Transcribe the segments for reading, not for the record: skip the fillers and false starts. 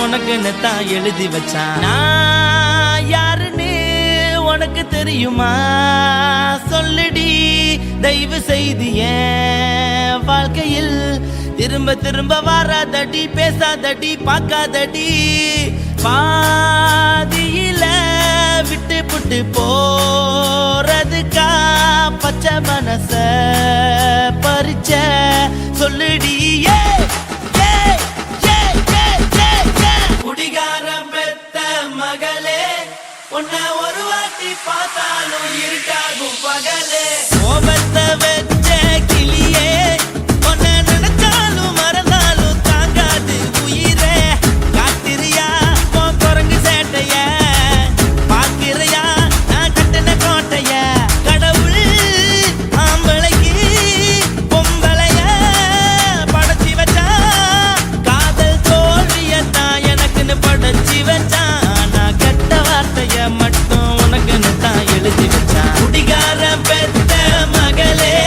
உனக்குன்னு தான் எழுதி வச்சான். நான் யாருன்னு உனக்கு தெரியுமா சொல்லுடி, தயவு செய்து என் வாழ்க்கையில் திரும்ப திரும்ப வராதடி, பேசாதடி, பார்க்காதடி. பாதியில விட்டு புட்டு போறதுக்கா பச்சை மனச பறிச்ச சொல்லுடி. குடிகாரம் பெத்த மகளே, உன்னை ஒரு வாட்டி பார்த்தாலும் இருக்காகும் பகலே. கோபத்தை வச்ச கிளியே, உன்னை நினைச்சாலும் மறந்தாலும் தாங்காது உயிரே. காத்திரியா உன் குரங்கு சேட்டைய, பார்க்கிறையா நான் கட்டின கோட்டைய. கடவுள் ஆம்பளைக்கு பொம்பளைய படைச்சி வச்சா, காதல் தோல்வியத்தான் எனக்குன்னு படைச்சி வச்சான். நான் கெட்ட வார்த்தைய மட்டும் உனக்குன்னு தான் எழுதி வச்சான். குடிகாரம் பெத்த மகளே,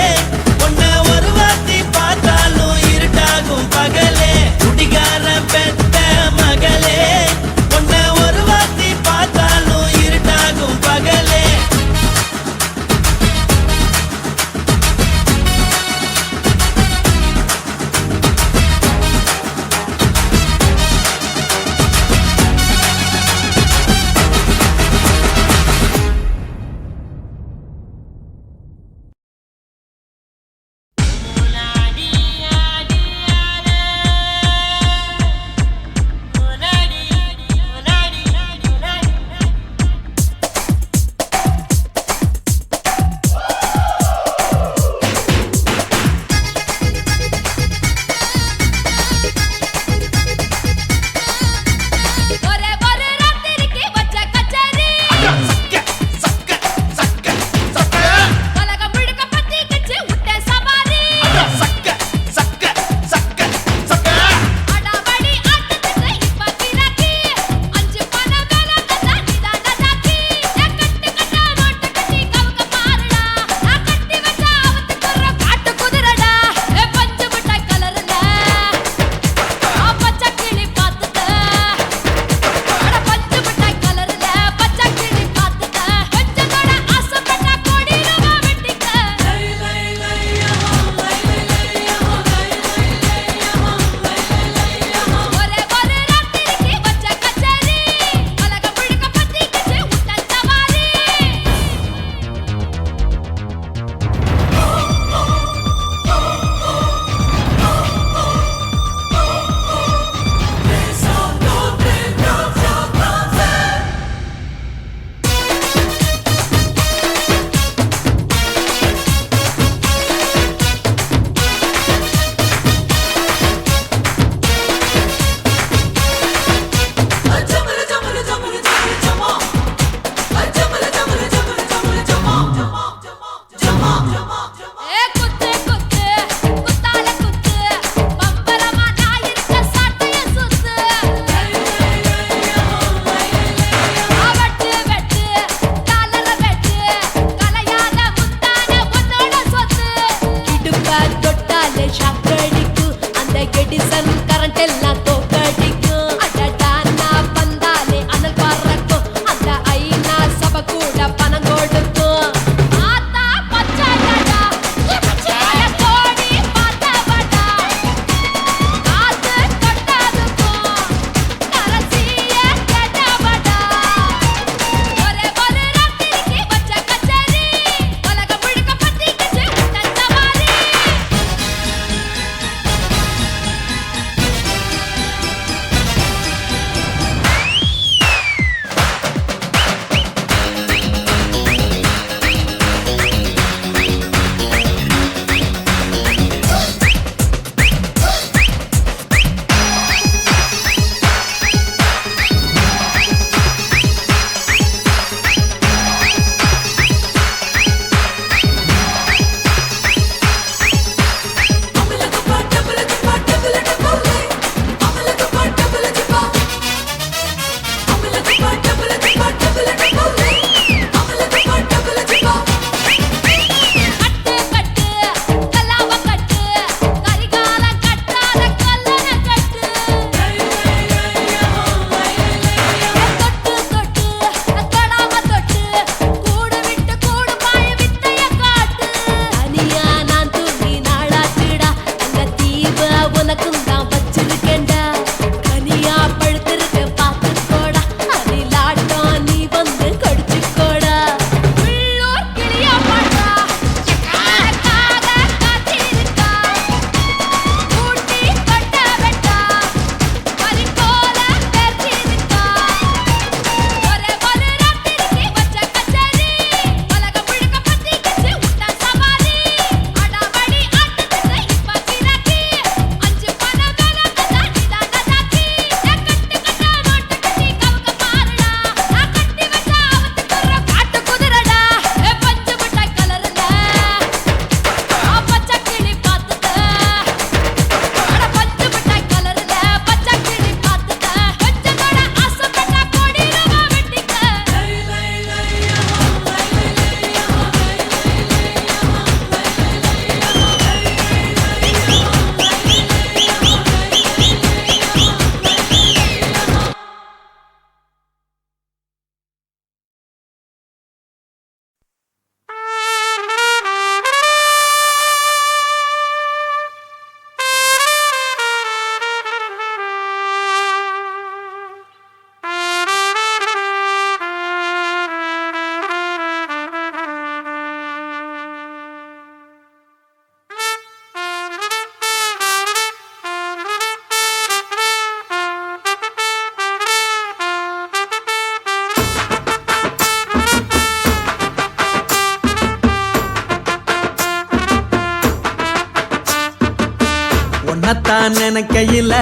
உன்னத்தான் நினைக்கையில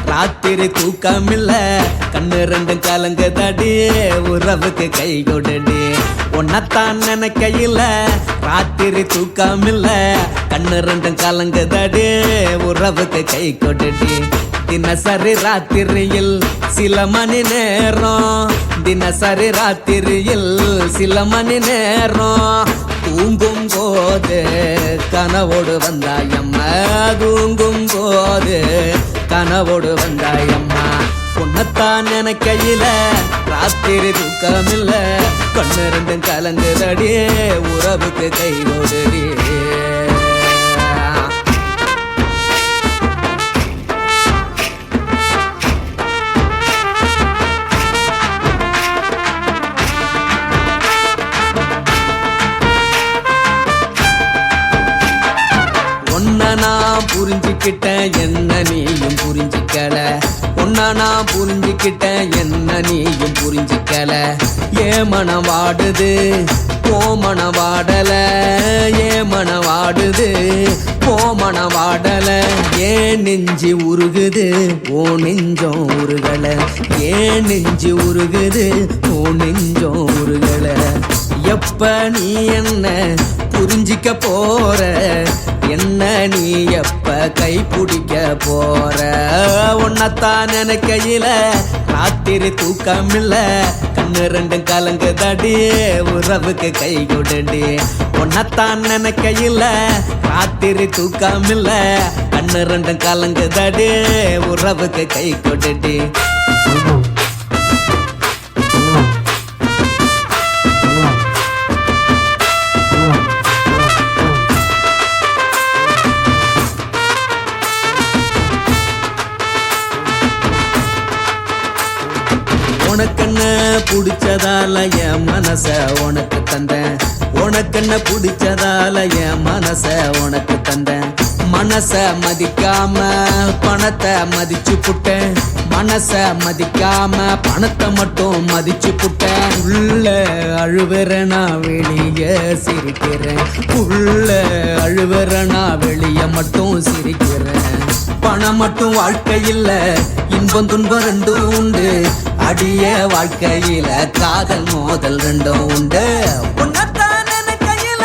ராத்திரி தூக்கமில்ல கண்ணு ரெண்டும் கலங்குதடி உறவுக்கு கை கொடுடி உன்னத்தான் நினைக்கையில ராத்திரி தூக்கமில்ல கண்ணு ரெண்டும் கலங்குதடி உறவுக்கு கை கொடுடி தினசரி ராத்திரியில் சில மணி நேரம் தினசரி ராத்திரியில் சில மணி நேரம் தூங்கும் போது கனவோடு வந்தாயம்மா தூங்கும் போது கனவோடு வந்தாயம்மா உன்னத்தான் நினைக்கையில ராத்திரி தூக்கமில்ல கண்ணு ரெண்டும் கலங்குதடி உறவுக்கு கை கொடுடி நான் புரிஞ்சுக்கிட்டேன் என்ன நீயும் புரிஞ்சிக்கல உன்ன நான் புரிஞ்சுக்கிட்டேன் என்ன நீயும் புரிஞ்சிக்கல ஏன் மனம் வாடுது போ மனம் வாடல ஏன் மனம் வாடுது போ மனம் வாடல ஏன் நெஞ்சு உருகுது ஓ நெஞ்சம் உருகல ஏன் நெஞ்சு உருகுது ஓ நெஞ்சம் உருகல எப்ப நீ என்ன புரிஞ்சிக்க போற என்ன நீ எப்ப கை பிடிக்க போற உன்னத்தான் நினைக்கையில ராத்திரி தூக்கமில்ல கண்ணு ரெண்டும் கலங்குதடி உறவுக்கு கை கொடுடி உன்னத்தான் நினைக்கையில ராத்திரி தூக்கமில்ல கண்ணு ரெண்டும் கலங்குதடி உறவுக்கு கை கொடுடி உனக்கென்ன பிடிச்சதால என் மனச உனக்கு தந்தேன் உனக்கென்ன பிடிச்சதால என் மனச உனக்கு தந்தேன் மனச மதிக்காம பணத்தை மதிச்சு புட்டேன் மனச மதிக்காம பணத்தை மட்டும் மதிச்சு புட்டேன் உள்ள அழுவுற நான் வெளியே சிரிக்கிறேன் உள்ள அழுவுற நான் வெளியே மட்டும் சிரிக்கிறேன் பணம் மட்டும் வாழ்க்கையில் இன்பம் துன்பம் ரெண்டும் உண்டு அடிய வாழ்க்கையில காதல் மோதல் ரெண்டும் உண்டு உன்னத்தான் நினைக்கையில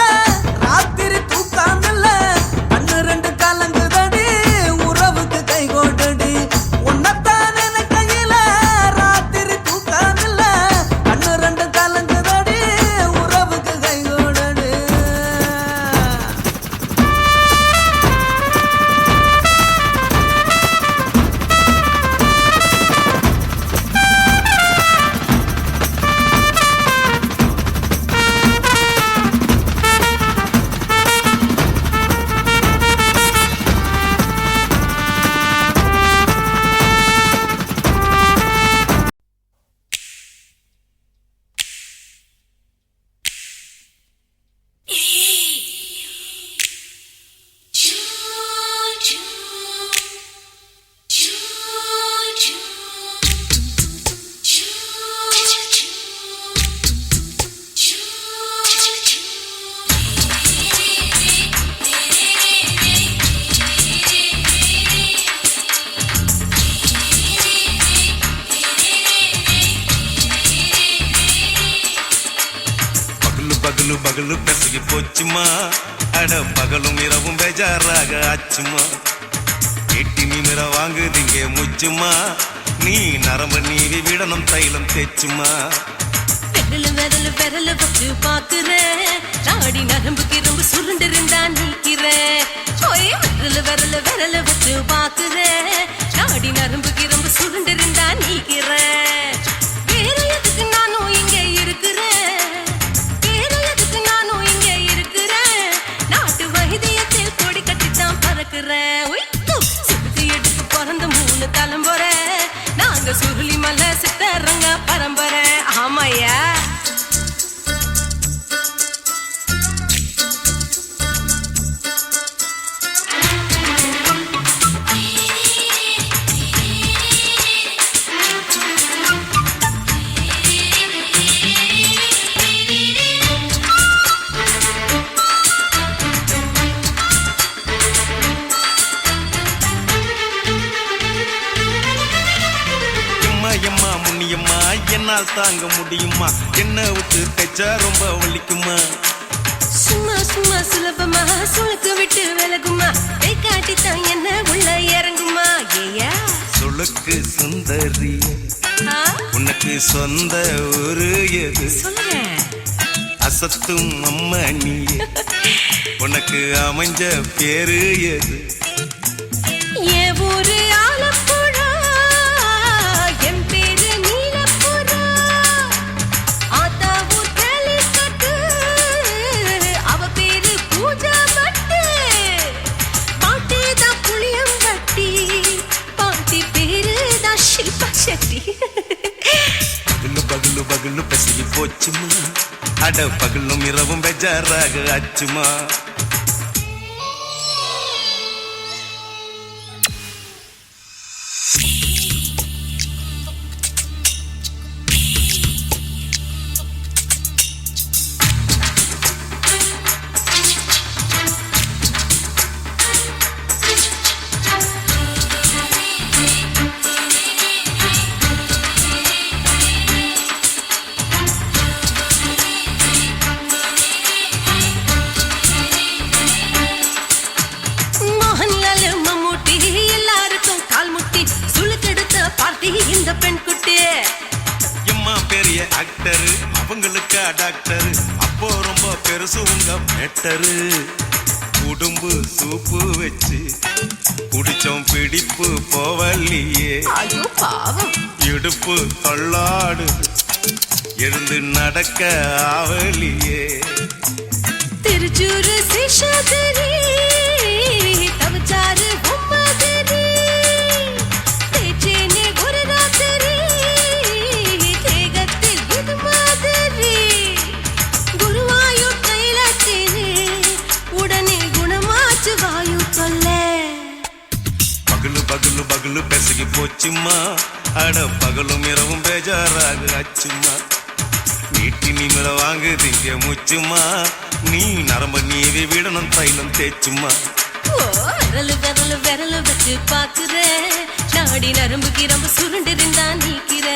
ராத்திரி தூக்கமில்ல கண்ணு ரெண்டு கலங்குதடி உறவுக்கு கை கொடுடி உன்னத்தான் நினைக்கையில ராத்திரி தூக்கமில்ல கண்ணு ரெண்டு கலங்குதடி உறவுக்கு கை கொடுடி பகலு பகலு பெசகி போச்சுமா அட பகலும் இரவும் பேஜாராக ஆச்சுமா எட்டி நிமிர வாங்குதிங்க முச்சுமா நீ நரம்பு நீவி விடணும் தைலம் தேச்சுமா விரல விரல விரல வச்சு பாக்குறேன் நாடி நரம்புக்கு ரொம்ப சுருண்டு இருந்தா நீக்கிறேன் விரல விரல விரல வச்சு பாக்குறேன் நாடி நரம்புக்கு ரொம்ப சுருண்டு இருந்தா நீக்கிறேன் வேற எதுக்கு நானும் இங்க இருக்கிறேன் வேற எதுக்கு நானும் இங்க இருக்கிறேன் நாட்டு வைத்தியத்தில் கொடி கட்டித்தான் பறக்குறேன் சுத்தி எடுத்து பிறந்த 3 தலைமுறை நாங்க சுருளி மலை சித்தரங்க பரம்பரை ஆமையா என்னால் தாங்க முடியுமா? என்ன விட்டு தைச்சா ரொம்ப வலிக்குமா? சும்மா சும்மா சுலபமா சுளுக்கு விட்டு விலகுமா? கை காட்டித்தான் என்ன உள்ள இறங்குமா? ஏயா சுளுக்கு சுந்தரி உனக்கு சொந்த ஊரு எது? சொல்றேன் அசத்தும் அம்மா நீ உனக்கு அமைஞ்ச பேரு எது? என் ஊரு ஆலப்புழா, என் பேரு நீலப்புறா. ஆத்தா ஊர் கேலிக்கட்டு, அவ பேரு பூஜா பட்டு. பாட்டி தான் புளியம்பட்டி, பாட்டி பேரு தான் ஷில்பா செட்டி. பகலு பகலு பகலு பெசகி போச்சுமா, அட பகலும் இரவும் பெஜாராக ஆச்சுமா. மோகன்லால் மம்மூட்டி எல்லாருக்கும் கால் முட்டி சுளுக்கெடுத்த பார்ட்டி இந்த பெண் குட்டி. எம்மா பெரிய ஆக்டரு அவங்களுக்கா டாக்டரு, அப்போ ரொம்ப பெருசு உங்க மேட்டரு. உடும்பு சூப்பு வச்சு குடிச்சோம் பிடிப்பு போவல்லையே, ஐயோ பாவம் இடுப்பு தள்ளாடு எழுந்து நடக்க ஆவலியே. திருச்சூரு சேஷாதிரி தவச்சாரு பொம்மதிரி, தேச்சேனே ஒரு ராத்திரி தேகத்தில் இது மாதிரி. குருவாயூர் தைலத்தினே உடனே குணமாச்சு வாயு சொல்ல. பகலு பகலு பகலு பெசகி போச்சுமா, அட பகலும் இரவும் பேஜாராக ஆச்சுமா. நீட்டி நிமிர வாங்குதிங்க முச்சுமா, நீ நரம்ப நீவி விடணும் தைலம் தேச்சுமா. ஓ விரலு விரலு விரலு வச்சு பாக்குற, நாடி நரம்பு கிரம்பு சுருண்டிருந்தா நீக்கிற.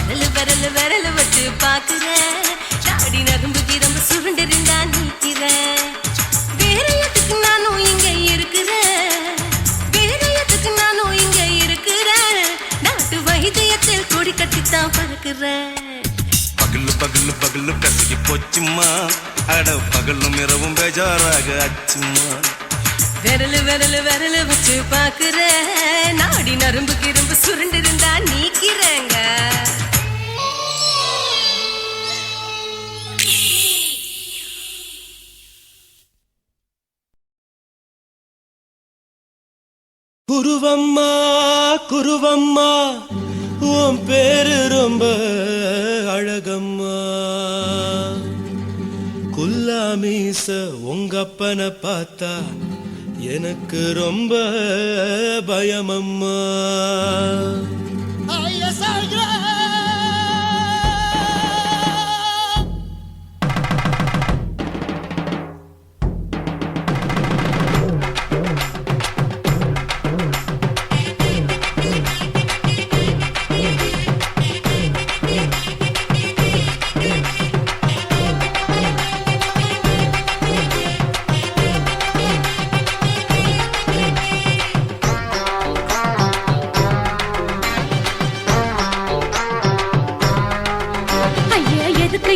விரலு விரலு விரலு வச்சு பாக்குற, நாடி நரம்பு கிரம்பு சுருண்டிருந்தா நீக்கிற. வேற எதுக்கு நானும் இங்க இருக்கிறேன், வேற எதுக்கு நானும் இங்க இருக்கிறேன். நாட்டு வைத்தியத்தில் கொடி கட்டித்தான் பறக்கிறேன். பகலு பகலு பகலு பெசகி போச்சுமா, அட பகலும் இரவும் பேஜாராக ஆச்சுமா. விரலு விரலு விரலு வச்சு பாக்குற, நாடி நரம்பு கிரம்பு சுருண்டிருந்தா நீக்கிறேங்க. குருவம்மா குருவம்மா உன் பேரு ரொம்ப அழகம்மா. குல்லாமீச உங்க அப்பனை பார்த்தா எனக்கு ரொம்ப பயமம்மா.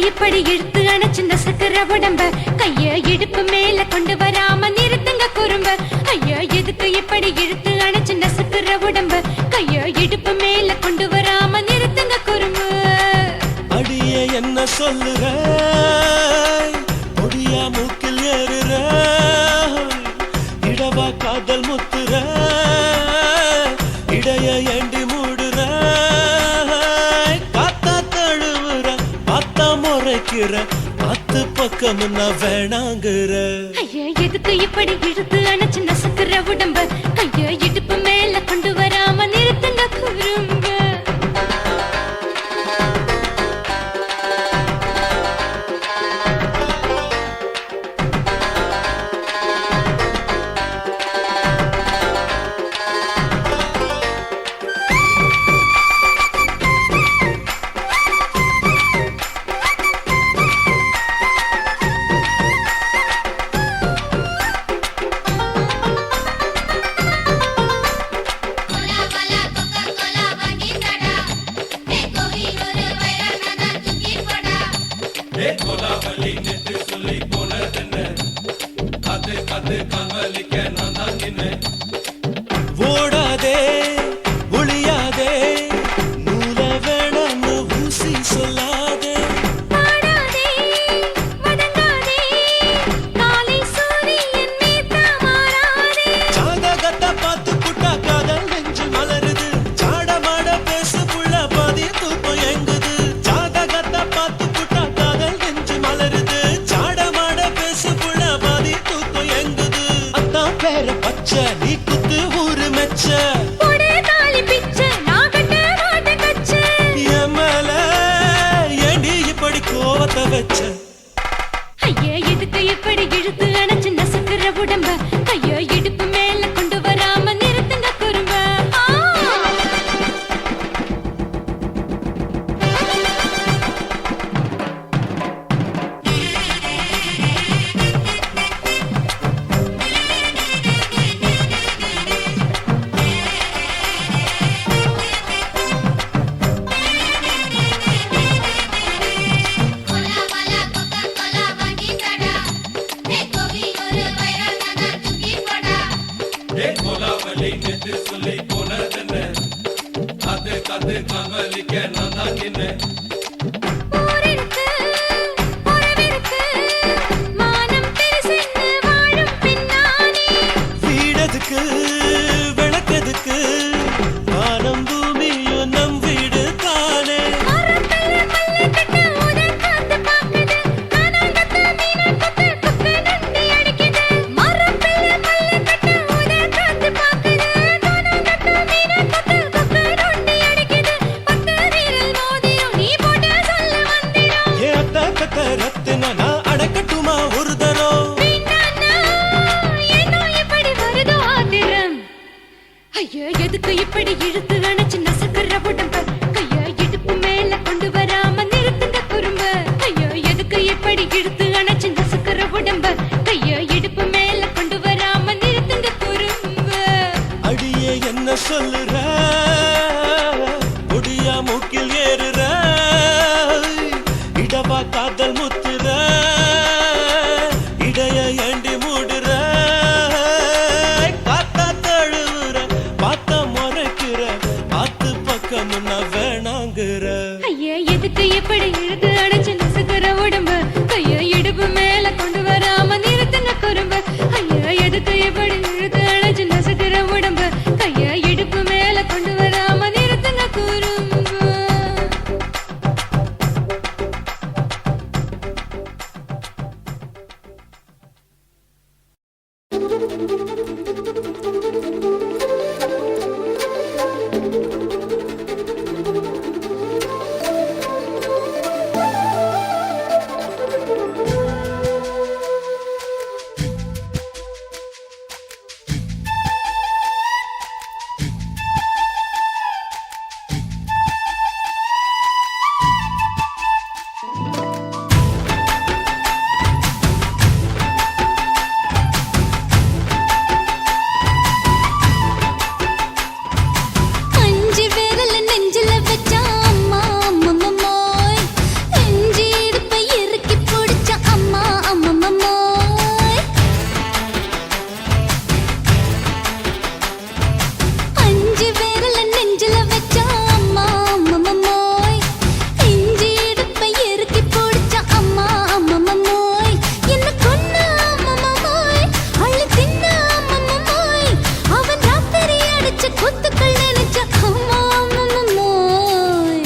இப்படி இழுத்து அணைச்சிருந்த சக்கர உடம்ப கைய இடுப்பு மேல கொண்டு வராம நிறுத்துங்க குறும்ப. ஐயா எதுக்கு இப்படி இழுத்து அணைச்சிருந்த சக்கர உடம்ப கைய இடுப்பு மேல கொண்டு வராம நிறுத்துங்க குறும்ப. அடியே என்ன சொல்லுற, முடியா மூக்கில் ஏறுற, இடவா காதல் முத்துற, இடைய ஏண்டி மூடுற, காத்தா தழுவுற, பார்த்தா முறைக்கிற, பத்து பக்கம் நான் வேணாங்குற. ஐயா எதுக்கு இப்படி இழுத்து அணைச்சிருந்த சக்கர உடம்ப கைய இடுப்பு மேல கொண்டு வராம நிறுத்துங்க குறும்ப. ஓடாதே ஒளியாதே நூல வேணான்னு ஊசி சொல்லாதே பாடாதே வதங்காதே காலை சூரியன் மீத மாறாதே ஜாதகத்தை பார்த்து புட்டா காதல் நெஞ்சு மலருது சாடமாட பேசு புள்ள பாதி தூக்கம் எங்குது ஜாதகத்தை பார்த்து புட்டா காதல் நெஞ்சு மலருது சாடமாட பேசு புள்ள பாதி தூக்கம் எங்குது அத்தான் பேர பச்சை நீ குத்து ஊரு மெச்ச போடே தாலி பிச்சை நான் கட்ட மாட்டேன் கச்சை என் மேல ஏண்டி இப்படி கோவத்தை வச்ச ஐயா எதுக்கு இப்படி இழுத்து அணைச்சு நசுக்குற உடம்ப கையோ இடுப்பு மேல கொண்டு வராம நிறுத்துங்க குறும்ப கோலா வாலா கோகா கோலா வாங்கி தடா ஏ கோவி ஒரு வைரனனா தூக்கி போடா ஊரிருக்கு உறவிருக்கு மானம் பெருசென்னு வாழும் பின்னானே வீடதுக்கு விளக்கதுக்கு வானம் பூமியும் நம் வீடு தானே மரத்துல மல்லி கட்ட உதன் காத்து பாக்குது கானாங்கத்து மீனாங்கத்து குக்கு நண்டி அடிக்குது மரத்துல மல்லி கட்ட உதன் காத்து பாக்குது கானாங்கத்து மீனாங்கத்து குக்கு நண்டி அடிக்குது பத்து வீரல் மோதிரும் நீ போட்ட சொல்ல வந்திரும் ஏ அத்த கத்த ரத்தின நான் அடக்கட்டுமா ஒரு தரம் வீணானா ஏனோ இப்படி வருதோ ஆத்திரம் ஐயோ எதுக்கு இப்படி இழுத்து அணைச்சு நசுக்குற உடம்ப கையா இடுப்பு மேல கொண்டு வராம நிறுத்துங்க குறும்ப ஐயோ எதுக்கு இப்படி இழுத்து அணைச்சு நசுக்குற உடம்ப கையா இடுப்பு மேல கொண்டு வராம நிறுத்துங்க குறும்ப அடியே என்ன சொல்லுற ஒடியா மூக்கில் ஏறுற இடவா காதல் முத்துற இடைய ஏண்டி மூடுற காத்தா தழுவுற பார்த்த முறைக்கிற பார்த்து பக்கம் நான் வேணாங்குற ஐயா எதுக்கு இப்படி இழுத்து அணைச்சு நசுக்குற உடம்ப கையா இடுப்பு மேல கொண்டு வராம நிறுத்துங்க குறும்ப ஐயா எதுக்கு இப்படி இழுத்து அணைச்சு நசுக்குற உடம்ப கையா இடுப்பு மேல கொண்டு வராம நிறுத்துங்க குறும்ப அஞ்சு விரல் நெஞ்சில வச்சா அம்மா அம்மம்மோய் நெஞ்சி இடுப்பை இறுக்கி பிடிச்ச அம்மா அம்மம்மோய் அஞ்சு விரல் நெஞ்சில வச்சா அம்மா அம்மம்மோய் நெஞ்சி இடுப்பை இறுக்கி பிடிச்ச அம்மா அம்மம்மோய் என்ன கொன்ன அம்மம்மோய் அள்ளி தின்ன அம்மம்மோய் அவன் ராத்திரி அடிச்ச குத்துக்கள் நினைச்ச அம்மா அம்மம்மோய்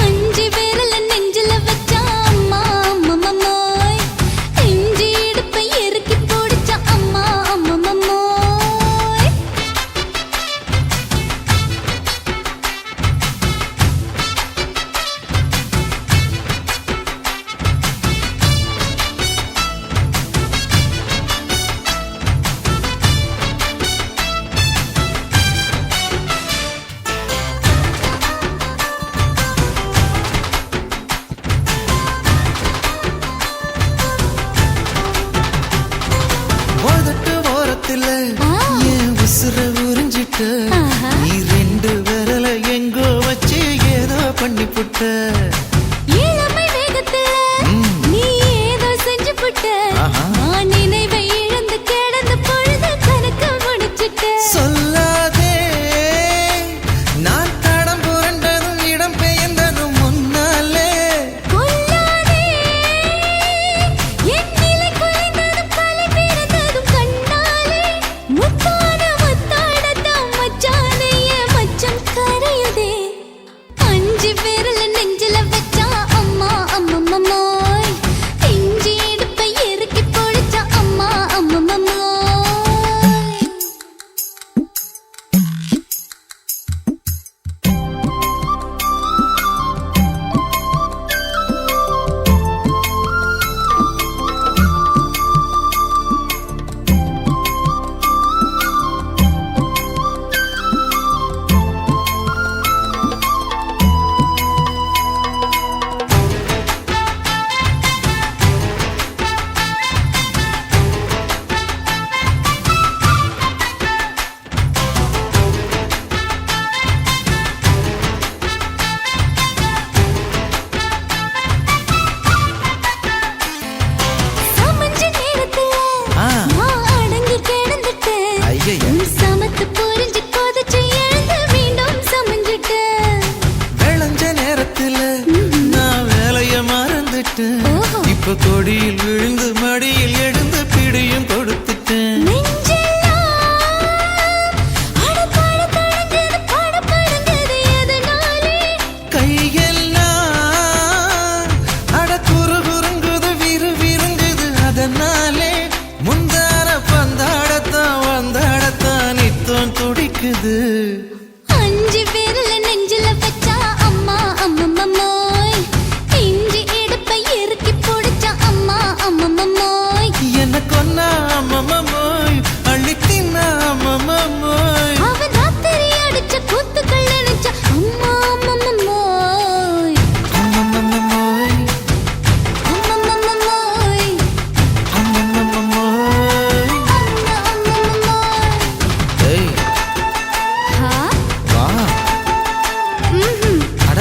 அஞ்சு விரல் நெஞ்சில வச்சா அம்மா அம்மம்மோய் நெஞ்சி இடுப்பை இறுக்கி பிடிச்ச அம்மா அம்மம்மோய் ஓதட்டு ஓரத்துல ஆ. என் உசுர புட்ட நீ ரெண்டு விரல எங்கோ வச்சு ஏதோ பண்ணி புட்ட இளமை வேகத்துல நீ ஏதோ செஞ்சு புட்ட நான் நினைவை இழந்து கிடந்த பொழுது கணக்க முடிச்சிட்ட சொல்லாதே நான் தடம் புரண்டதும் இடம் பெயர்ந்ததும் முன்னாலே கொல்லாதே என் நிலை குலைந்ததும் கலை பிறந்ததும் கண்ணாலே முத்தான முத்தாடத்தான் மச்சானே என் மச்சம் கரையுதே அஞ்சு விரல நெஞ்சில வச்சா அம்மா அம்மம்மம்மோய் இஞ்சி இடுப்பை இறுக்கி பொழிச்சா அம்மா அம்மம்மம்மோய் சமஞ்ச நேரத்துல நான் அடங்கி கிடந்துட்டேன் ஐயைய. உன் சமத்து புரிஞ்சு கொதிச்சு எழுந்து மீண்டும் சமஞ்சிட்டேன் விளைஞ்ச நேரத்துல நான் வேலைய மறந்துட்டேன் ஓஹோ. இப்ப கொடியில் விழுந்து மடியில் எழுந்து பிடியும் கொடுத்துட்டேன் நெஞ்செல்லாம் அடப்பாட தடஞ்சது படபடங்குது எதனாலே கையெல்லாம் அட குறுகுறுங்குது விறுவிறுங்குது அதனாலே முந்தான பந்தாடத்தான் வந்தாடத்தான் நித்தம் துடிக்குது அஞ்சு விரல நெஞ்சில வச்சா அம்மா அம்மம்மம்மோய் இஞ்சி இடுப்பை இறுக்கி பொடிச்சா அம்மா அம்மம்மம்மோய் என்ன கொன்னா அம்மம்மோய் அள்ளி தின்னா அம்மம்மோய் அவன் ராத்திரி அடிச்ச கூத்துக்கள் நினைச்ச அம்மா அம்மம்மம்மோய் அம்மம்மோய் அம்மம்மம்மோய் அம்மம்மோய் அம்மா அம்மம்மம்மோய் ஏய் ஹா வா ம்ஹும் அட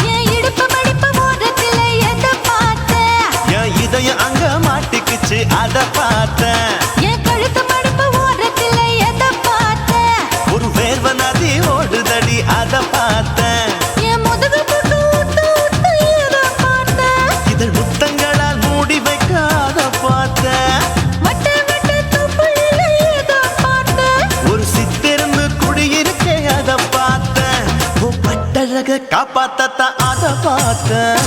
என் இடுப்பு மடிப்பு ஓரத்துல எதை பார்த்த என் இதயம் அங்க மாட்டிக்குச்சு அத பார்த்தேன் என் கழுத்து மடிப்பு ஓரத்துல எதை பார்த்த ஒரு வேர்வ நதி ஓடுதடி அத பார்த்தேன் என் முதுகு புட்டு ஊத்து ஊத்து எதை பார்த்த இதழ் முத்தங்களால் மூடி வைக்க அத பார்த்தேன் வட்ட வட்ட தொப்புளில எதை பார்த்த ஒரு சித்திருந்து குடியிருக்கே அத பார்த்தேன் உன் பட்டழக காப்பாத்தத்தான் அத பார்த்தேன்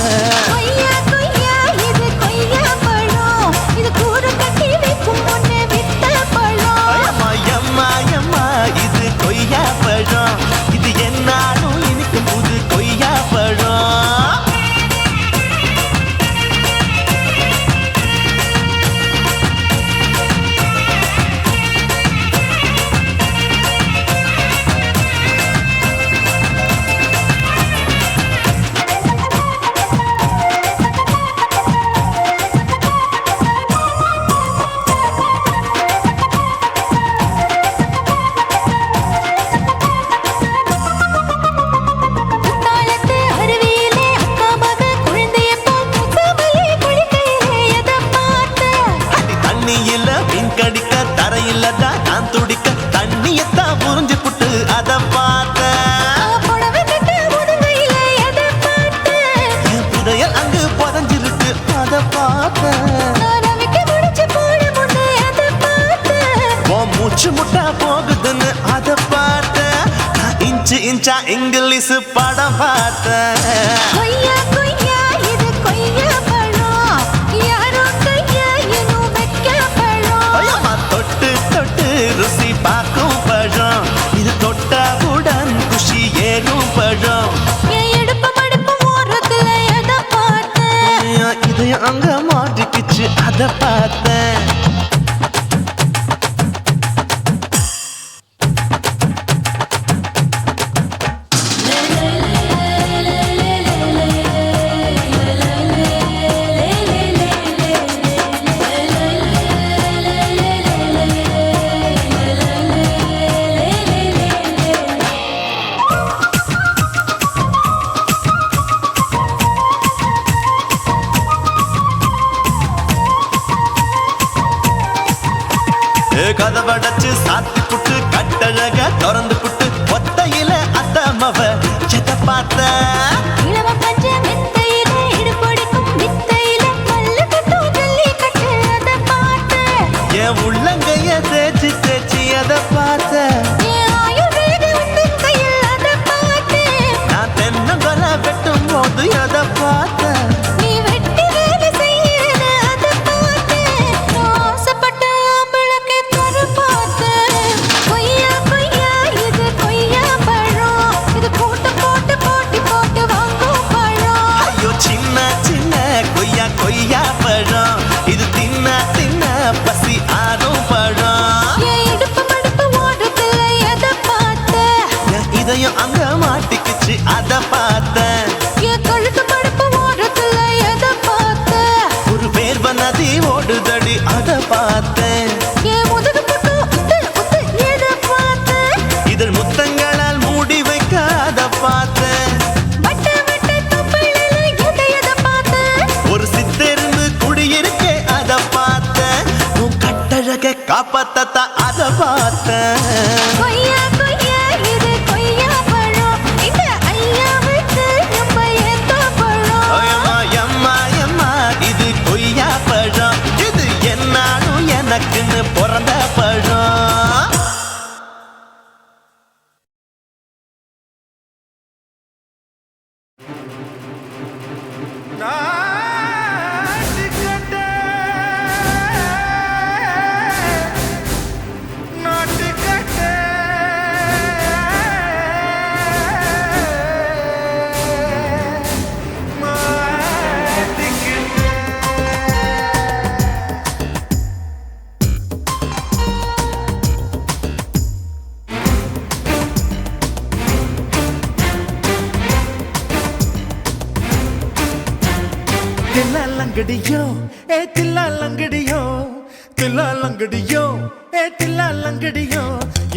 கொய்யா கொய்யா இது கொய்யா பழம் இது கூறு கட்டி வைக்கும் முன்னே விட்ட பழம் அம்மா எம்மா எம்மா இது கொய்யா பழம் இது என்னாலும் இனிக்கும் புது கொய்யா பழம் குத்தாலத்து அருவியிலே அக்கா மக குழந்தைய போல் முத்தமிழே குளிக்கையிலே எதை பார்த்த அடி தண்ணியில மீன் கடிக்க தரையில தான் நான் துடிக்க தண்ணியத்தான் புரிஞ்சு புட்டு அத பார்த்தேன் புடவை கட்ட முதுகையில எதை பார்த்த என் புதையல் அங்கு புதஞ்சிருக்கு அத பார்த்தேன் ரவிக்கு முடிச்சு போட முன்னே எதை பார்த்த உன் மூச்சு முட்டா போகுதுன்னு அத பார்த்தேன் நான் இன்ச்சு இன்ச்சா இங்கிலீஷ் படம் பார்த்தேன் கொய்யா கொய்யா இது கொய்யா பழம் யாரோ கையா இன்னும் வைக்க பழம் ஐயம்மா தொட்டு தொட்டு ருசி பார்க்கும் பழம் இது தொட்டவுடன் குஷி ஏறும் பழம் என் இடுப்பு மடிப்பு கதவடைச்சு சாத்தி புட்டு கட்டழக திறந்து புட்டு ஒத்தையில அத்தமவ செத்த பார்த்த இளவ பஞ்ச மெத்தையில இடுப்பொடிக்கும் வித்தையில மல்லு கட்டும் ஜல்லி கட்டு அத பார்த்த என் உள்ளங்கைய தேய்ச்சி தேய்ச்சி அதை பார்த்த என் ஆயுர்வேத உந்தன் கையில் அத பார்த்த நான் தென்னங்கொலை வெட்டும் போது அதை பார்த்த நீ வெட்டி வேலை செய்யறது அத பார்த்த நான் ஆசைப்பட்ட ஆம்பளக்கு தர பார்த்த கொய்யா கொய்யா இது கொய்யா பழம் இது போட்டு போட்டு போட்டி போட்டு வாங்கும் பழம் ஐயோ சின்ன சின்ன கொய்யா கொய்யா பழம் இது தின்ன தின்ன பசி ஆறும் பழம் என் இடுப்பு மடுப்பு ஓடுறதுல எதை பார்த்த என் இதயம் அங்க மாட்டிக்கிச்சு அதை பார்த்தேன் என் கழுத்து மடுப்பு ஓடுறதுல எதை பார்த்த ஒரு வேர்வ நதி ஓடுதடி அதை பார்த்தேன் என் முதுகு புட்டு உத்து உத்து எதை பார்த்த இதழ் முத்தங்களால் மூடி வைக்க அதை பார்த்தேன் வட்ட வட்ட தொப்பையில எதை பார்த்த ஒரு சித்தெருந்து குடியிருக்கே அதை பார்த்தேன் உன் கட்டழக காப்பாத்தத்தா அதை பார்த்தேன் கொய்யா கொய்யா இது கொய்யா பழம் இந்த ஐயாவுக்கு நம்ம ஏத்த பழம் எம்மா எம்மா எம்மா இது கொய்யா பழம் இது என்னாலும் எனக்குன்னு பிறந்த பழம் தில்லாலங்கடியோ ஏ தில்லாலங்கடியோ தில்லாலங்கடியோ ஏ தில்லாலங்கடியோ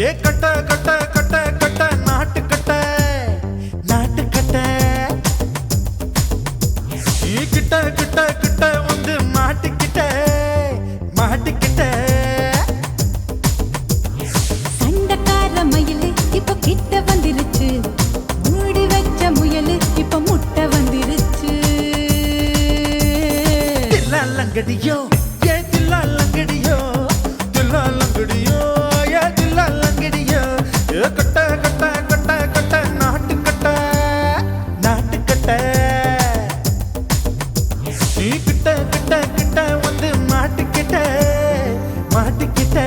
ஏ கட்ட கட்ட கட்ட கட்ட நாட்டு கட்ட நாட்டு கட்ட நீ கிட்ட கிட்ட கிட்ட வந்து மாட்டிக்கிட்ட மாட்டிக்கிட்ட சண்டக்கார மயிலு இப்ப கிட்ட வந்துருச்சு மூடி வச்ச முயலு இப்ப முட்டை வந்துருச்சு தில்லாலங்கடியோ ஏ தில்லாலங்கடியோ தில்லாலங்கடியோ ஏ தில்லாலங்கடியோ ஏ கட்ட கட்ட கட்ட கட்ட நாட்டு கட்ட நாட்டு கட்ட நீ கிட்ட கிட்ட கிட்ட வந்து மாட்டிக்கிட்ட மாட்டிக்கிட்ட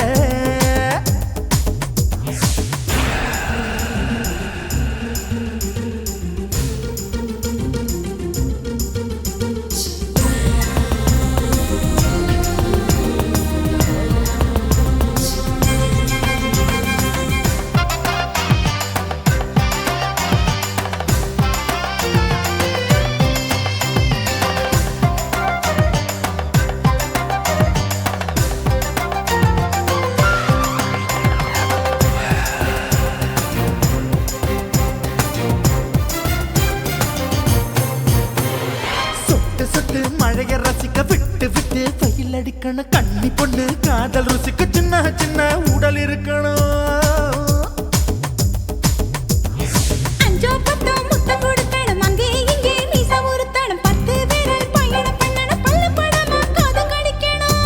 சொட்டு சொட்டு மழைய ரசிக்க விட்டு விட்டு வெயில் அடிக்கணும் கண்ணி பொண்ணு காதல் ருசிக்க சின்ன சின்ன உடல் இருக்கணும் அஞ்சோ பத்தோ முட்டை கொடுக்கணும் அங்கே இங்கே மீச உருத்தணும் 10 விரல் பயணம் பண்ணணும் பல்ல படமா காது கடிக்கணும்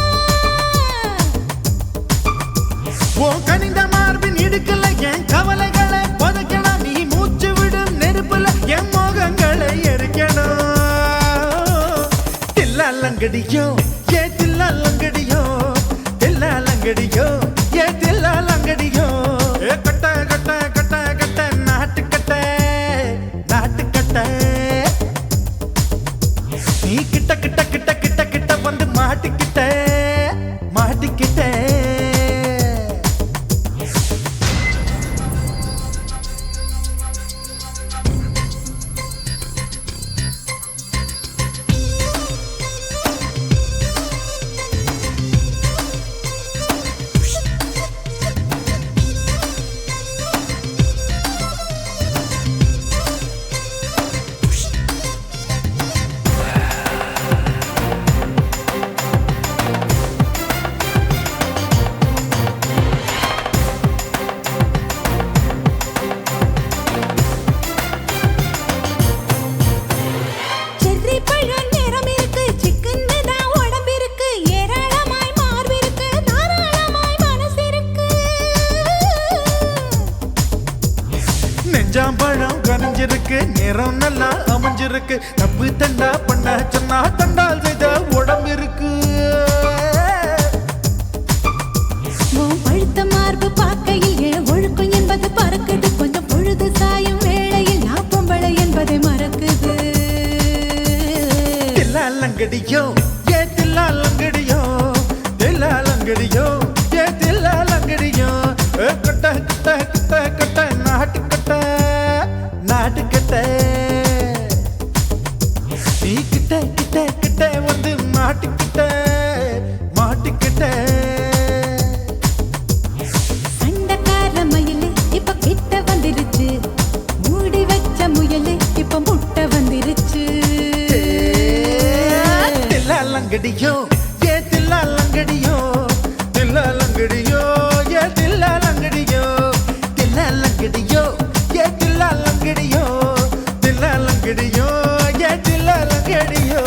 ஓ கனிந்த மார்பின் இடுக்கல என் கவலைகளை புதைக்கணும் நீ மூச்சு விடும் நெருப்புல என் மோகங்களை எரிக்கணும் தில்லாலங்கடியோ ஏ தில்லாலங்கடியோ தில்லாலங்கடியோ ஏ தில்லாலங்கடியோ ஏ கட்ட கட்ட கட்ட கட்ட நாட்டு கட்ட நாட்டு கட்ட நீ கிட்ட கிட்ட கிட்ட கிட்ட கிட்ட வந்து மாட்டிக்கிட்ட மாட்டிக்கிட்ட பழம் கனிஞ்சிருக்கு, நேரம் நல்லா அமைஞ்சிருக்கு. தப்பு தண்டா பண்ண சொன்னா தண்டால் செய்த உடம்பு இருக்கு. பழுத்த மார்பு பார்க்கையில் என் ஒழுக்கம் என்பது பறக்குது. கொஞ்சம் பொழுது சாயும் வேளையில் நான் பொம்பளை என்பதை மறக்குது. தில்லாலங்கடியோ ஏ தில்லாலங்கடியோ, தில்லாலங்கடியோ ஏ தில்லாலங்கடியோ. கட்ட கட்ட கட்ட கட்ட நாட்டு கட்ட நாட்டு கட்ட. நீ கிட்ட கிட்ட கிட்ட வந்து மாட்டிக்கிட்ட மாட்டிக்கிட்ட. சண்டக்கார மயிலு இப்ப கிட்ட வந்துருச்சு, மூடி வச்ச முயலு இப்ப முட்டை வந்துருச்சு. தில்லாலங்கடியோ ஏ தில்லாலங்கடியோ, தில்லாலங்கடியோ ஏ தில்லாலங்கடியோ. தில்லாலங்கடியோ ஏ தில்லாலங்கடியோ, தில்லாலங்கடியோ ஏ தில்லாலங்கடியோ.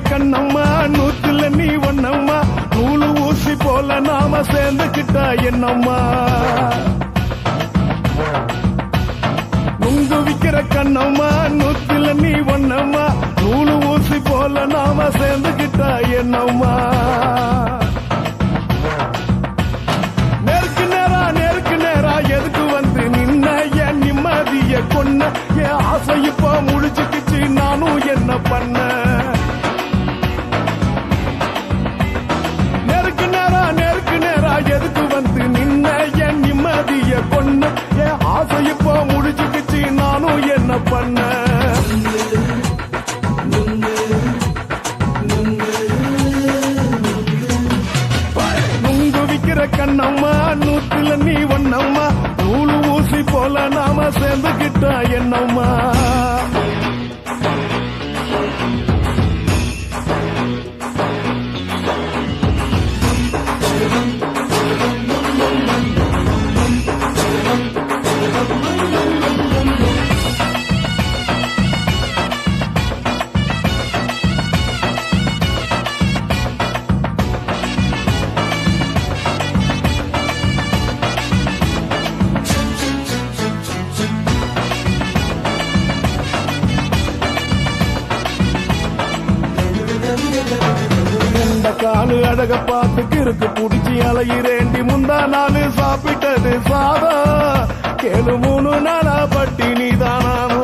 கண்ணம்மா நூத்துல நீ ஒன்னம்மா, நூலு ஊசி போல நாம சேர்ந்துக்கிட்டா என்னம்மா. நுங்கு விக்கிற கண்ணம்மா நூத்துல நீ ஒன்னம்மா, நூலு ஊசி போல நாம சேர்ந்துக்கிட்டா என்னம்மா. நேருக்கு நேரா எதுக்கு வந்து நின்ன, என் நிம்மதிய கொன்ன, என் ஆசை இப்ப முடிச்சுக்கிச்சு, நானும் என்ன பண்ண. நேருக்கு நேரா எதுக்கு வந்து நின்ன, என் நிம்மதிய கொன்ன, என் ஆசை இப்ப முடிச்சுக்கிச்சு, நானும் என்ன பண்ண. நுங்கு விக்கிற கண்ணம்மா நூத்துல நீ ஒன்னம்மா, நூலு ஊசி போல நாம சேர்ந்துக்கிட்டா என்னம்மா. காலு அழக பார்த்துக்கு இருக்கு புடிச்சி அலையிறேண்டி. முந்தா நாலு சாப்பிட்டது சாதம், கேளு 3 நாளா பட்டினி தானானோ.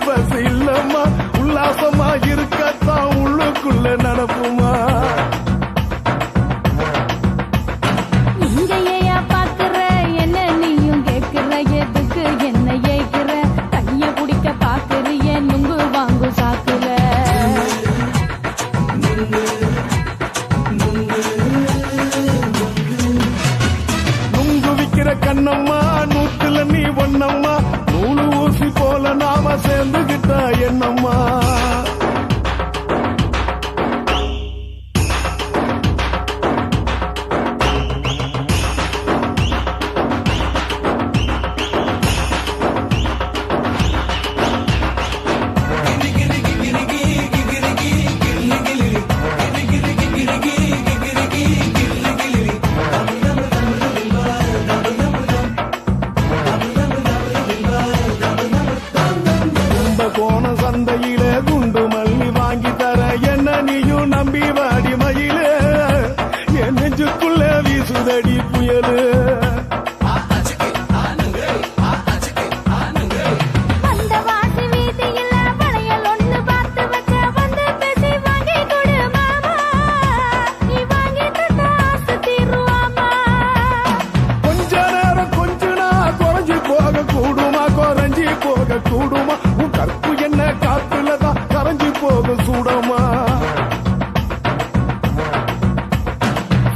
பஸ் இல்லம்மா, உல்லாசமா இருக்கத்தான் உள்ளுக்குள்ள நடப்புமா. இங்கேயா பாக்குற என்ன நீயும் கேக்குற, எதுக்கு என்ன ஏக்குற, கைய குடிக்க பாக்குறிய நுங்கு வாங்கு சாக்குற. நுங்கு விக்கிற கண்ணம்மா நூத்துல நீ ஒன்னம்மா, நூலு ஊசி போல நாம சேர்ந்துகிட்டா என்னம்மா. சந்தையிலே பார்க்க கூடுமா உன் கற்பு என்ன காத்துலதான் கரைஞ்சு போகும் சூடமா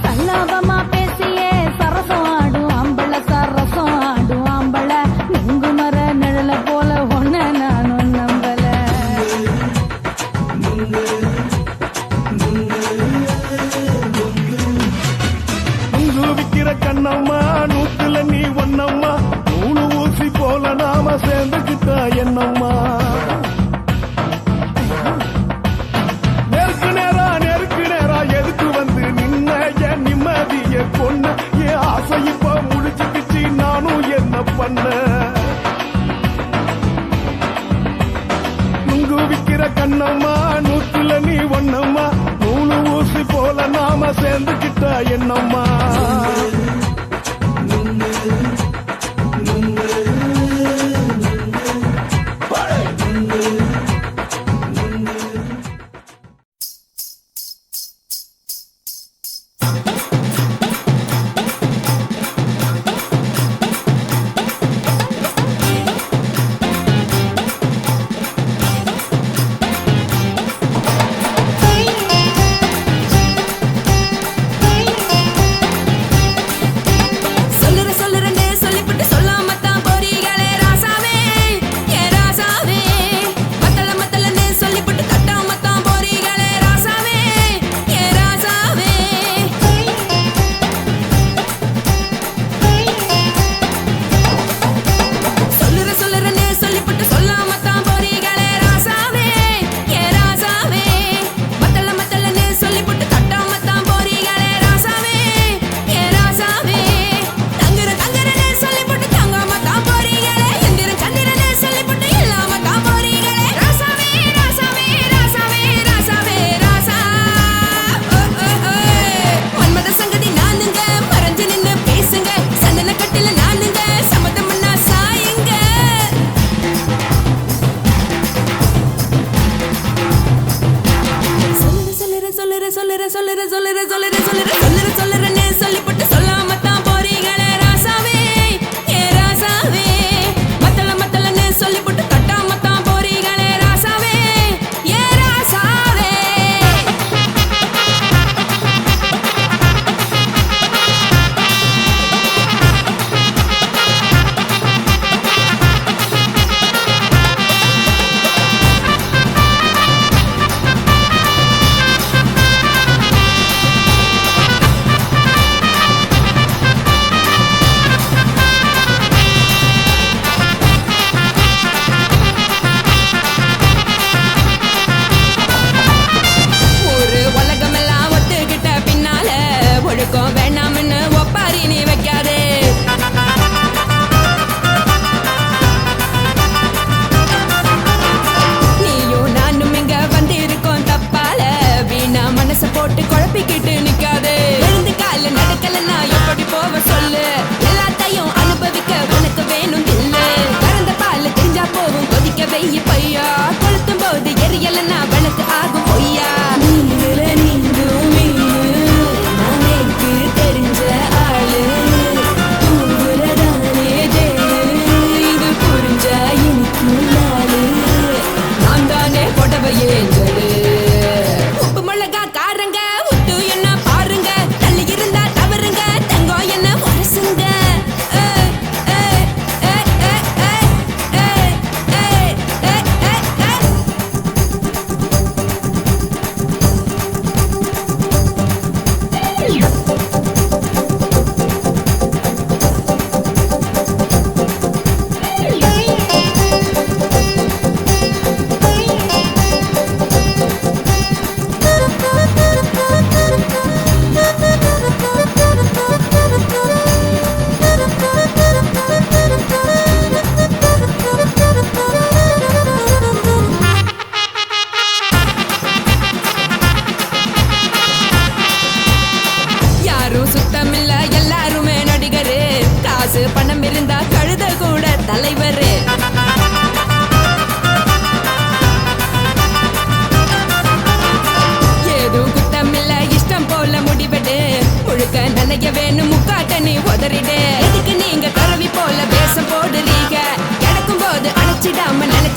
சல்லாபமா பேசியே சரசம் ஆடும் ஆம்பள சரசம் ஆடும் ஆம்பள நுங்கு மர நிழல போல ஒன்ன நானும் நம்பல நுங்கு விக்கிற கண்ணம்மா நூத்துல நீ ஒன்னம்மா நூலு ஊசி போல நாம சேர்ந்துக்கிட்டா என்னம்மா நெருக்கு நேரா எதுக்கு வந்து நின்ன என் நிம்மதிய கொன்ன என் ஆசை இப்ப முடிச்சுக்கிச்சு நானும் என்ன பண்ண நுங்கு விக்கிற கண்ணம்மா நூத்துல நீ ஒன்னம்மா நூலு ஊசி போல நாம சேர்ந்துக்கிட்டா என்னம்மா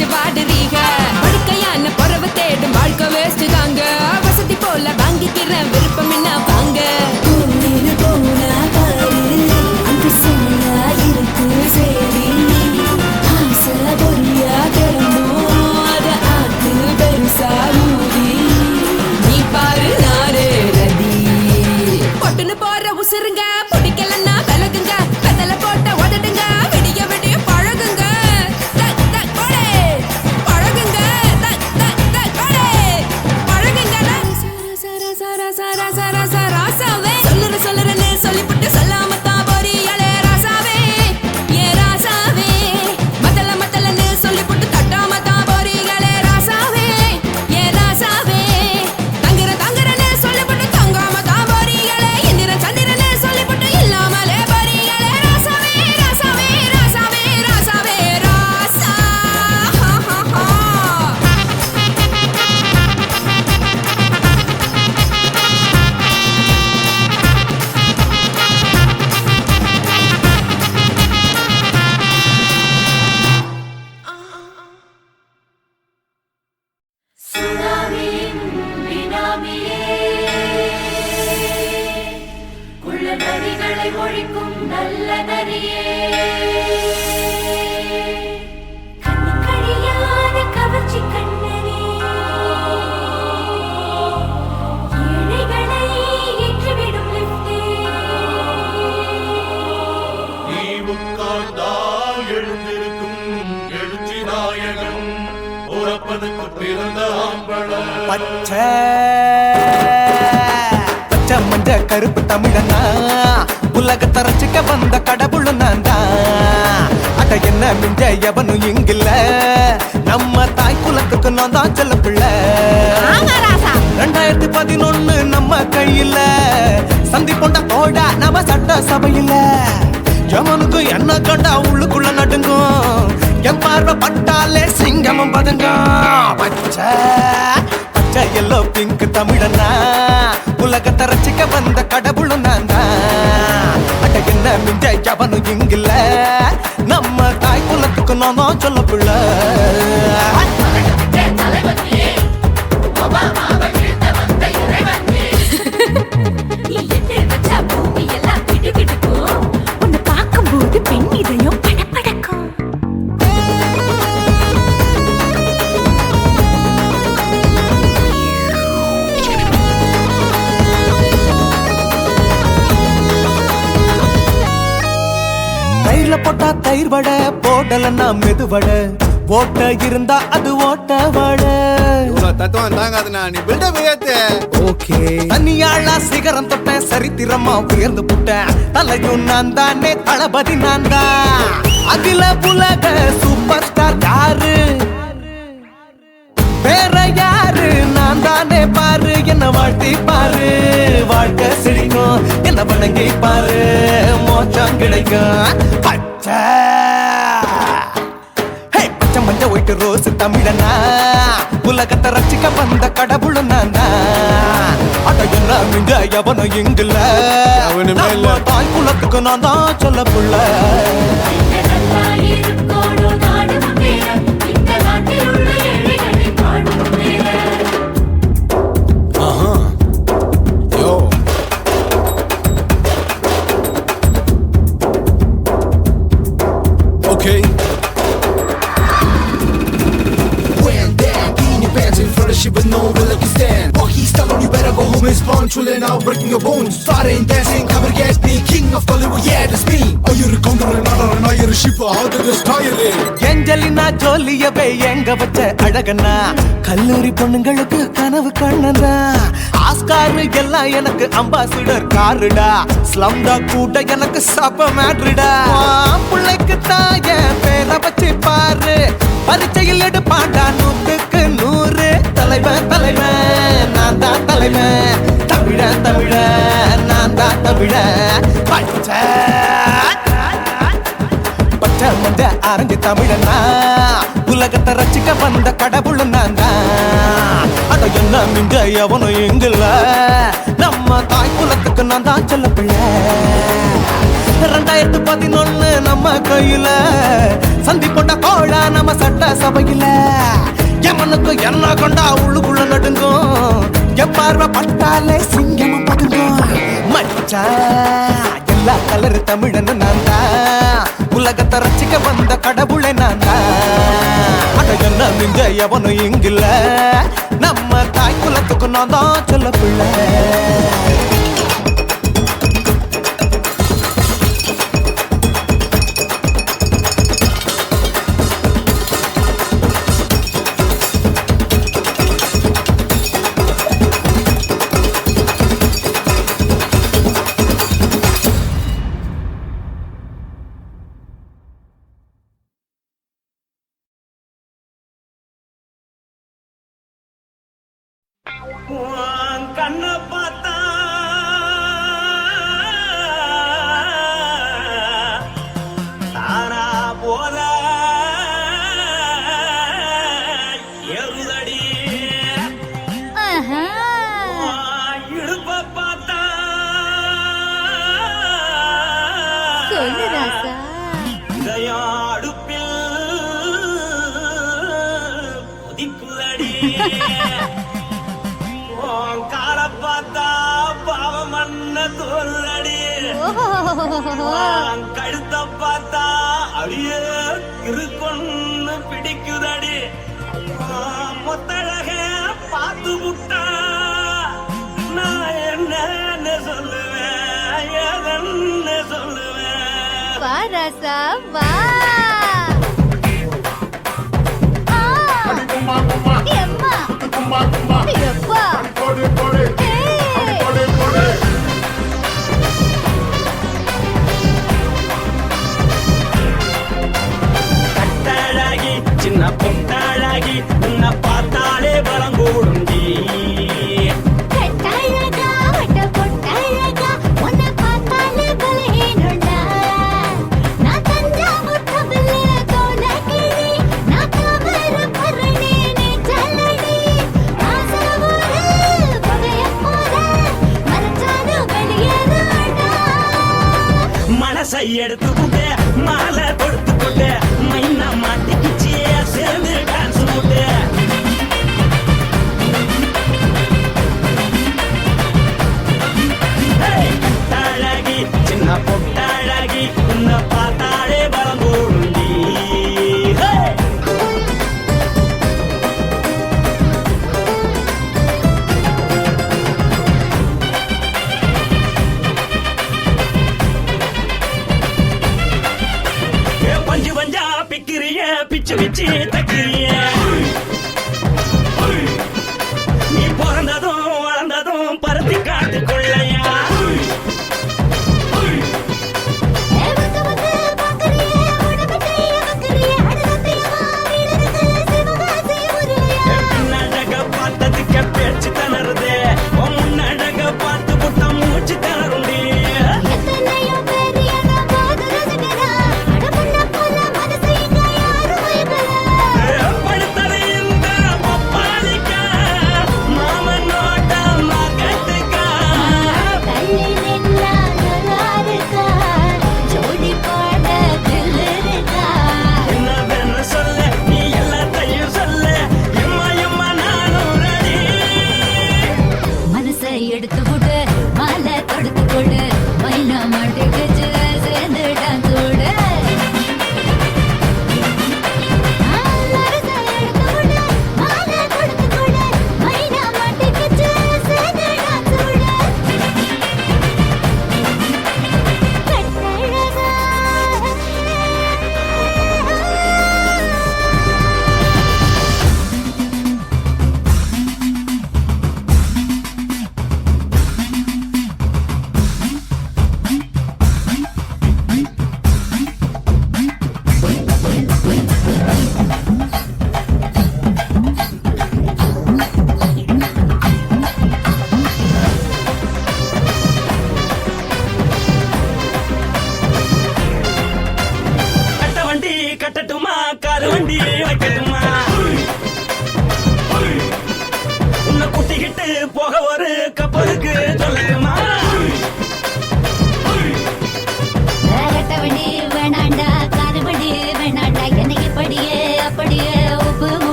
வச்சு பாடுறீங்க படுக்கையான பொறவை தேடும் வாழ்க்கை வேஸ்ட் தாங்க வசதி போல வாங்கிக்கிற விருப்பம் என்ன வாங்க நீ பாரு நானே ரதி பொட்டுன்னு போற உசுருங்க பிடிக்கலன்னா விலகுங்க வெத்தல போட்ட உதடுங்க விடிய விடிய பழகுங்க பழகுங்க பழகுங்க ராசாவே சொல்லுறேன்னு சொல்லிவிட்டு சொல்லாம தான் போறியலே ராசாவே ஏ ராசாவே மத்தலன்னு சொல்லிவிட்டு தட்டாம தான் போறீங்களே ராசாவே ஏ ராசாவே தங்குறேன்னு சொல்லிவிட்டு தங்காம தான் போறீங்களே இந்திரன் சந்திரன்னு சொல்லிவிட்டு இல்லாமலே போறீங்களே ராசாவே ராசாவே ராசாவே ராசாவே ராசா நரிகளை ஒழிக்கும் நல்ல நரியே கண்ணுக்கடியான கவர்ச்சி கண்ணனே ஏழைகளை ஏற்றிவிடும் லிப்டே நீ உட்கார்ந்தால் எழுந்திருக்கும் எழுச்சி நாயகன் உறப்பதுக்கு பிறந்த ஆம்பள பச்சை மஞ்ச கருப்பு தமிழனா உலகத்தை ரசிக்க வந்த கடவுள் நான் தான் அட என்ன மிஞ்ச எவனும் இங்கில்ல நம்ம தாய் குலத்துக்கு நான் தான் செல்ல பிள்ளை 2011 நம்ம கையில சந்தி பொண்ட தோட நம்ம சட்ட சபையில எவனுக்கு என்ன கண்டா உள்ளுக்குள்ள நடுங்கும் என் பார்வை பட்டாலே சிங்கமும் பதுங்கும் பச்சை பச்சை எல்லோ பிங்க் தமிழனா உலகத்தை ரசிக்க வந்த கடவுள் நான் தான் அட என்ன மிஞ்ச எவனும் இங்கில்ல நம்ம தாய் குலத்துக்கு நான் தான் சொல்ல பிள்ளை பூமி எல்லாம் கிடுகிடுக்கும் உன்னை பார்க்கும்போது பெண் இதயம் படபடக்கும் தயிர்ல போட்டா தயிர் வடை போடலன்னா மெது வடை ஓட்ட இருந்தா அது ஓட்ட வடை தத்துவம் தாங்காதுண்ணா நீ பில்டப் ஏத்து ஓகே தனியாளா சிகரம் தொட்டேன் சரித்திரமா உயர்ந்து புட்டேன் தலையும் நான் தானே தளபதி நான் தான் அகில உலக சூப்பர் ஸ்டார் யாரு வேற யாரு நான் தானே பாரு என்ன வாழ்த்தி பாரு வாழ்க்கை சிரிக்கும் என்ன வணங்கி பாரு மோச்சம் கிடைக்கும் பச்சை பச்சை மஞ்ச ஒயிட்டு ரோஸ் தமிழனா உலகத்தை ரசிக்க வந்த கடவுள் நான் தான் அட என்ன மிஞ்ச எவனும் இங்கில்ல நம்ம தாய் குலத்துக்கு நான் தான் சொல்ல புள்ள Okay. When down, in your pants in front of shit, but no one like you stand. Walkie style on you better go home and spawn. Chillin' out, breaking your bones. Starting dancing, cover gas, be king of Hollywood, yeah, that's me. Oh, you're a condor and not you're a shipper. How did this tire it? Angelina ஜோலியவே எங்க வச்ச அழகனா கல்லூரி பொண்ணுங்களுக்கு கனவு கண்ணனா Oscar எல்லாம் எனக்கு ambassador காருடா ஸ்லம்டா கூட எனக்கு சப்ப மேட்ருடா பிள்ளைக்கு தாய பேரை வச்சு பாரு பரீட்சையில் எடுப்பாண்டா 100க்கு 100 தலைவன் தலைவன் நான் தான் தலைவன் தமிழன் தமிழன் நான் தான் தமிழன் பச்சை பச்சை மஞ்ச ஆரஞ்சு தமிழனா உலகத்தை ரசிக்க வந்த கடவுள் நான் தான் அட என்ன மிஞ்ச எவனும் எங்கில்ல நம்ம தாய் குலத்துக்கு நான் தான் சொல்ல பிள்ளை 2011 நம்ம கையில சந்தி போட்ட தோழா நம்ம சட்ட சபையில எமனுக்கு என்ன கொண்டா உள்ளுக்குள்ள நடுங்கும் என் பார்வை பட்டாலே சிங்கமும் பதுங்கும் மச்சான் எல்லா கலர் தமிழன்னு நான் தான் உலகத்தை ரசிக்க வந்த கடவுளை நான் தான் அட என்ன மிஞ்ச எவனும் இங்கில்ல நம்ம தாய் குலத்துக்கு நான் தான் சொல்ல பிள்ளை கண்ண பார்த்தா தானா போல எருதடி இடுப்ப பார்த்தா இதயம் அடுப்பில் கொதிக்குதடி கால பார்த்தா பாவம் மண்ண தோல்றடி கழுத்த பார்த்தா அடியே இருக்குன்னு பிடிக்குதடி மொத்தழக பார்த்து விட்டா நான் என்ன சொல்லுவேன் ஏதன்னு சொல்லுவேன் வாராசா வா கட்டழகி சின்ன பொட்டழகி உன்னை பார்த்தாலே பலங்கூடும் மனசை எடுத்துக்கிட்டே மாலை கொடுத்துக்கிட்டே மைனா மாட்டிக்கிச்சே சேர்ந்து டான்ஸ் போட்டு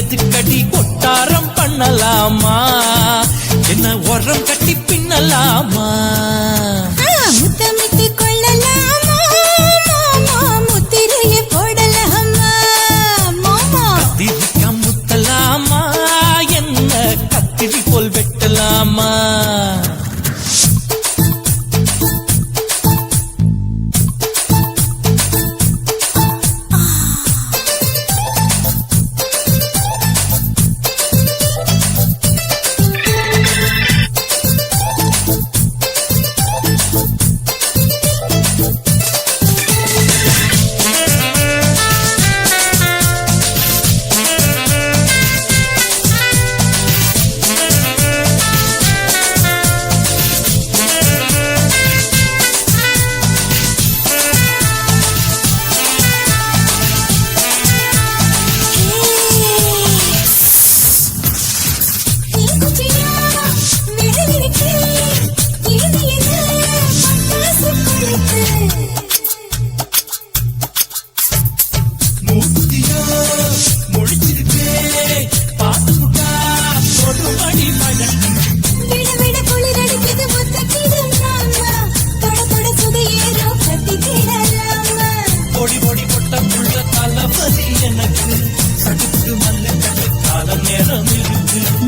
எதுக்கடி ஒட்டாரம் பண்ணலாமா என்ன உரம் கட்டி பின்னலாமா முத்தமிட்டு கொள்ளலாமா மாமா முத்திரையை போடலாமா மாமா கத்திரிக்கா முத்தலாமா என்ன கத்திரி போல் வெட்டலாமா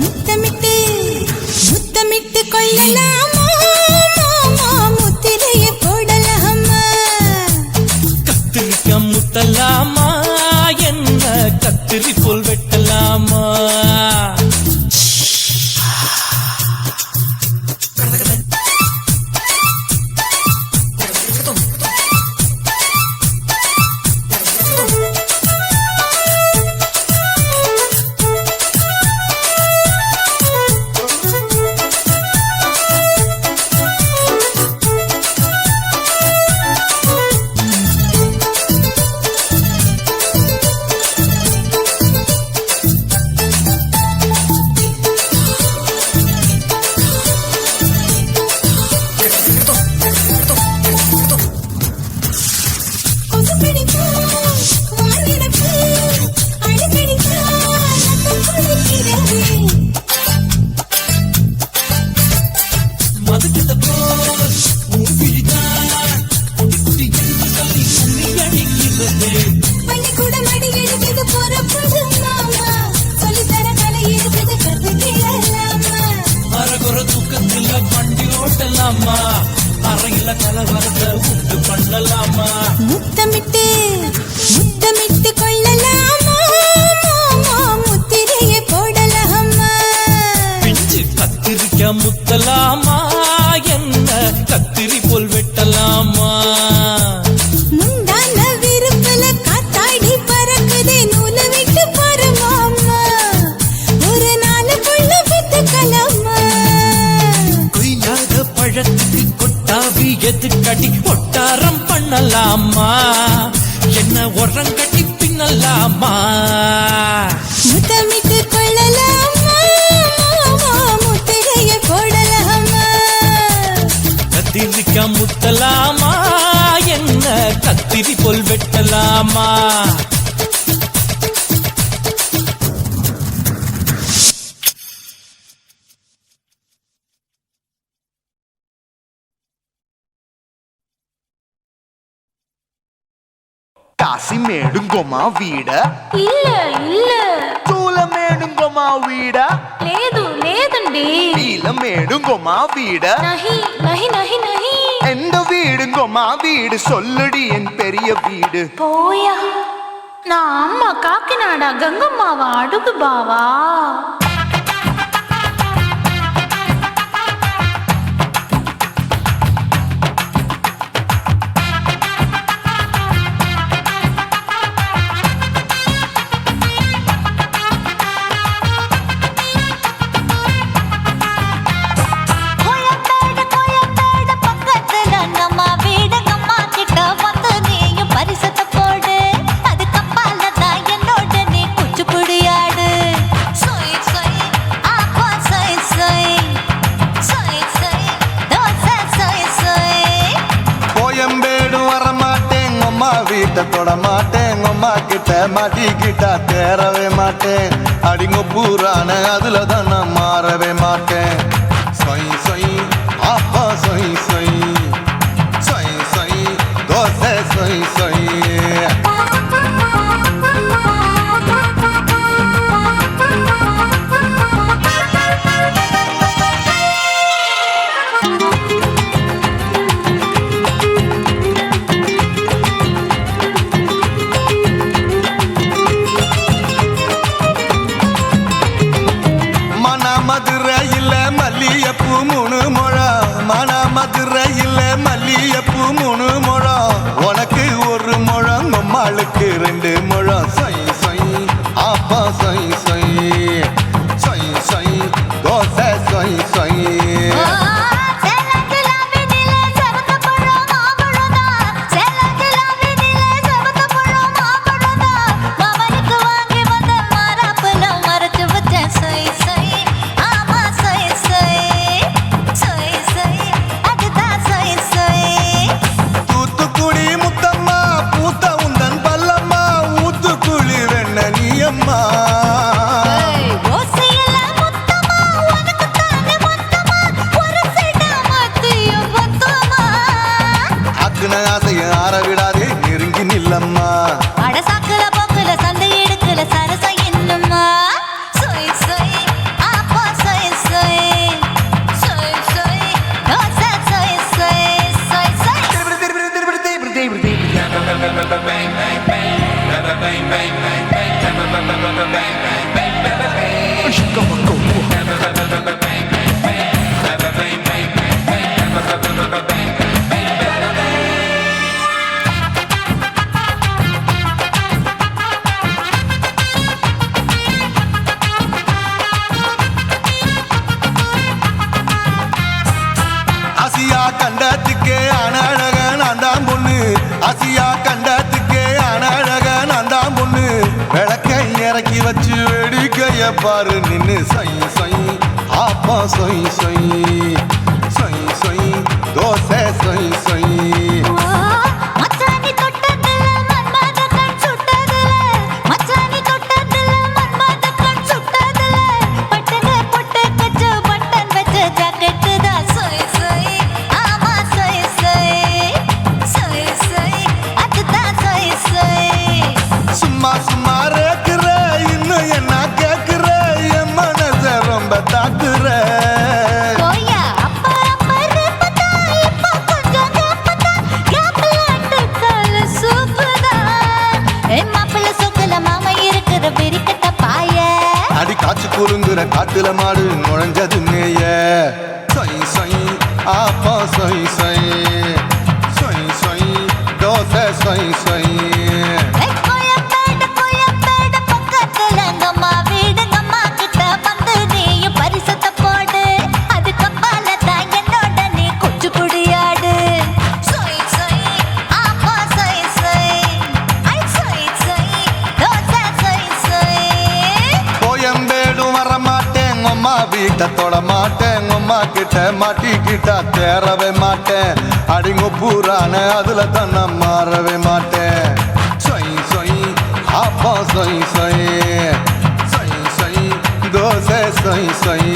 முத்தமிட்டு முத்தமிட்டு கொள்ளலாமா மாமா முத்திரையை போடலாமா கத்திரிக்கா முத்தலாமா என்ன கத்திரி போல் வெட்டலாமா அறையில கலவரத்தை உண்டு பண்ணலாமா முத்தமிட்டு முத்தமிட்டு கொள்ளலாமா மாமா முத்திரையை போடலாமா பிஞ்சு கத்திரிக்கா முத்தலாமா என்ன கத்திரி போல் வெட்டலாமா முந்தான விருப்பல காத்தாடி பறக்குதே நூலை விட்டு பாரு மாமா ஒரு நாளுக்குள்ள பெத்துக்கலாமா கொய்யாத பழத்துக்கு கொட்டாவி எதுக்கடி ஒட்டாரம் பண்ணலாமா என்ன உரம் கட்டி பின்னலாமா முத்தமிட்டு கொள்ளலாமா மாமா முத்திரையை போடலாமா கத்திரிக்கா முத்தலாமா என்ன கத்திரி போல் வெட்டலாமா కాసిమేడుంగోమా వీడ இல்ல இல்ல చూలమేడుంగోమా వీడ లేదు లేదండి నీలమేడుంగోమా వీడ நஹி நஹி நஹி நஹி எந்த வீடுங்கோமா வீடு சொல்லுடி என் பெரிய வீடு போயா நான் அம்மா காக்கிநாடா கங்கம்மாவா அடுகு பாவா Sweet, sweet. வீட்டை தொட மாட்டேன் அம்மா கிட்ட மாட்டிக்கிட்டா தேரவே மாட்டேன் அடிங்க பூரான அதுல தான் நான் மாறவே மாட்டேன் சொய் சொய் அப்பா சொய் சொய் சொய் சொய் தோசை சொய் சொய் மதுரையில் மல்லியப்பூ 3 முழம் மதுரையில் மல்லியப்பூ 3 முழம் உனக்கு 1 முழம் அம்மாளுக்கு 2 முழம் சொய் சொய் அப்பா சொய் சொய் சொய் சொய் தோசை சொய் சொய் ஆசைய ஆற விடாதே நெருங்கி நில்லம்மா அடசாக்குல போக்குல சந்தை எடுக்கல சரச என்னம்மா சொய் சொய் அப்பா சொய் சொய் சொய் சொய் தோசை சொய் சொய் சொய் சொய் ஆசியா கண்டத்துக்கே அனழக நான் தான் பொண்ணு ஆசியா கண்டத்துக்கே அனழக நான் தான் பொண்ணு விளக்கை இறக்கி வச்சு வேடிக்கைய பாரு நின்னு சொய் சொய் ஆப்பா சொய் சொய் சொய் சொய் தோசை சொய் சொய் மச்சானி தொட்டதுல மன்மத கண் சுட்டதுல மச்சானி தொட்டதுல மன்மத கண் சுட்டதுல பட்டன பொட்டு கச்சு பட்டன் வச்ச ஜாக்கெட் தான் சொய் சொய் ஆமா சொய் சொய் சொய் சொய் அதுதான் சொய் சொய் சும்மா சும்மா ரேக்குற இன்னும் என்ன கேக்குற என் மனச ரொம்ப தாக்குற கோயா அப்பா அப்பா ரப்பதா இப்போ கொஞ்சம் கேப்பதா கேப்பலாட்டு கால சூப்பதா ஏ மாப்பிள்ள சொக்கல மாமா இருக்கிற பெரிக்கட்ட பாய அடி காச்சு குறுங்குற காட்டுல மாடு நுழைஞ்சது மேய சொய் சொய் ஆப்பா சொய் சொய் சொய் சொய் தோசை சொய் சொய் கோயம்பேடு பக்கத்துல எங்கம்மா வீடு அம்மா கிட்ட வந்து நீயும் பரிசத்தை போடு அதுக்கப்பால தான் என்னோட நீ குச்சி புடியாடு சொய் சொய் ஆப்பா சொய் சொய் ஐ சொய் சொய் தோசை சொய் சொய் கோயம்பேடும் வர மாட்டேன் அம்மா வீட்டை தொட மாட்டேன் அம்மா கிட்ட மாட்டிக்கிட்டா தேரவே மாட்டேன் அடிங்க பூரான அதுல தான் நான் மாறவே மாட்டேன் சொய் சொய் அப்பா சொய் சொய் சொய் சொய் தோசை சொய் சொய்